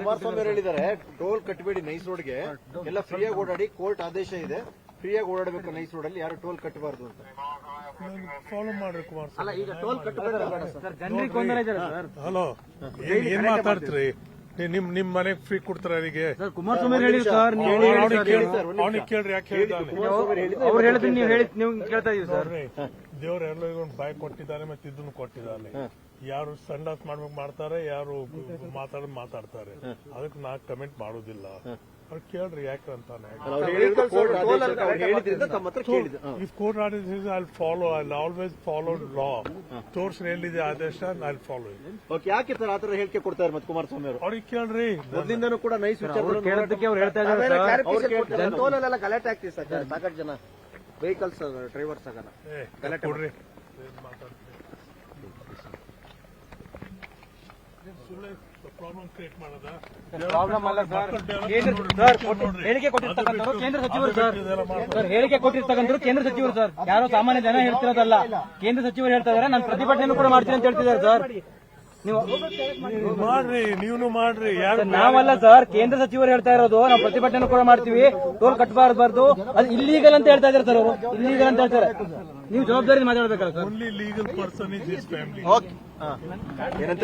ಕುಮಾರಸ್ವಾಮಿ ಅವರು ಹೇಳಿದ್ದಾರೆ toll ಕಟ್ಟಬೇಡಿ nice ರೋಡ್ಗೆ, ಎಲ್ಲ ಫ್ರೀಯಾಗಿ ಓಡಾಡಿ, ಕೋರ್ಟ್ ಆದೇಶ ಇದೆ, ಫ್ರೀಯಾಗಿ ಓಡಾಡಬೇಕು ನೈಸ್ ರೋಡ್ ಅಲ್ಲಿ, ಯಾರು ಟೋಲ್ ಕಟ್ಟಬಾರ್ದು ಅಂತ. ಫಾಲೋ ಮಾಡ್ರಿ ಕುಮಾರಸ್ವಾಮಿ. ಅಲ್ಲ ಈಗ ಟೋಲ್ ಕಟ್ಟಬೇಡ ಜನರಿಗೆ ಕೊಂದರೆ ಇದ್ದಾರೆ ಸರ್. ಹಲೋ, ಏನ್ ಮಾತಾಡ್ತೀರಿ? ನಿಮ್ ಮನೆಗ್ ಫ್ರೀ ಕೊಡ್ತಾರ ಅವರಿಗೆ? ಕುಮಾರಸ್ವಾಮಿ ಹೇಳಿ ಸರ್, ಅವನಿಗೆ ಕೇಳ್ರಿ, ಯಾಕೆ ಹೇಳಿದಾನೆ? ಅವ್ರು ಹೇಳಿದ್ರೆ ನೀವು ಕೇಳ್ತಾ ಇದೀವಿ ಸರ್. ದೇವ್ರ ಎಲ್ಲರಿಗೂ ಒಂದು ಬಾಯ್ ಕೊಟ್ಟಿದ್ದಾನೆ, ಮತ್ತೆ ಇದನ್ನು ಕೊಟ್ಟಿದ್ದಾನೆ. ಯಾರು ಸಂಡಾಸ್ ಮಾಡ್ಬೇಕು ಮಾಡ್ತಾರೆ, ಯಾರು ಮಾತಾಡ್ತಾರೆ. ಅದಕ್ಕೆ ನಾ ಕಮೆಂಟ್ ಮಾಡೋದಿಲ್ಲ. ಅವ್ರು ಕೇಳ್ರಿ ಯಾಕೆ ಅಂತಾನೆ. If court order I follow, I always follow law. ತೋರ್ಸ್ ಎಲ್ಲಿದೆ ಆದೇಶ, ಐ ಫಾಲೋ ಇಟ್. ಯಾಕೆ ಸರ್ ಆತರ ಹೇಳಿಕೆ ಕೊಡ್ತಾರೆ ಮತ್ತೆ ಕುಮಾರಸ್ವಾಮಿ ಅವರು? ಅವ್ರಿಗೆ ಕೇಳ್ರಿ. ಮೊದಲಿಂದನೂ ಕೂಡ ನೈಸ್ ಕೇಳೋದಕ್ಕೆ ಅವ್ರು ಹೇಳ್ತಾ ಇದ್ದಾರೆ. ಟೋಲಲ್ಲೆಲ್ಲ ಗಲಾಟೆ ಆಗ್ತಿದೆ ಸರ್, ಸಾಕಷ್ಟು ಜನ ವೆಹಿಕಲ್ಸ್ ಡ್ರೈವರ್ಸ್ ಆಗಲ್ಲ ಗಲಾಟೆ ಕೊಡ್ರಿ. ಪ್ರಾಬ್ಲಮ್ ಕ್ರಿಯೇಟ್ ಮಾಡೋದಾ? ಪ್ರಾಬ್ಲಮ್ ಅಲ್ಲ ಸರ್. ಹೇಳಿಕೆ ಕೊಟ್ಟಿರ್ತಕ್ಕಂಥವ್ರು ಕೇಂದ್ರ ಸಚಿವರು ಸರ್. ಹೇಳಿಕೆ ಕೊಟ್ಟಿರ್ತಕ್ಕಂಥವ್ರು ಕೇಂದ್ರ ಸಚಿವರು ಸರ್. ಯಾರೋ ಸಾಮಾನ್ಯ ಜನ ಹೇಳ್ತಿರೋದಲ್ಲ, ಕೇಂದ್ರ ಸಚಿವರು ಹೇಳ್ತಾ ಇದಾರೆ. ನಾನು ಪ್ರತಿಭಟನೆ ಕೂಡ ಮಾಡ್ತೀನಿ ಅಂತ ಹೇಳ್ತಿದ್ದಾರೆ ಸರ್. ನೀವು ಮಾಡ್ರಿ, ನೀವು ಮಾಡ್ರಿ. ಯಾರು ನಾವಲ್ಲ ಸರ್, ಕೇಂದ್ರ ಸಚಿವರು ಹೇಳ್ತಾ ಇರೋದು. ನಾವು ಪ್ರತಿಭಟನೆ ಕೂಡ ಮಾಡ್ತೀವಿ, ಟೋಲ್ ಕಟ್ಟಬಾರ್ದು, ಅದು ಇಲ್ಲೀಗಲ್ ಅಂತ ಹೇಳ್ತಾ ಇದ್ದಾರೆ ಸರ್. ಅವರು ಇಲ್ಲೀಗಲ್ ಅಂತ ಹೇಳ್ತಾರೆ. ನೀವು ಜವಾಬ್ದಾರಿ ಮಾತಾಡ್ಬೇಕಲ್ಲ sir. Only legal person is this family. ಏನಂತ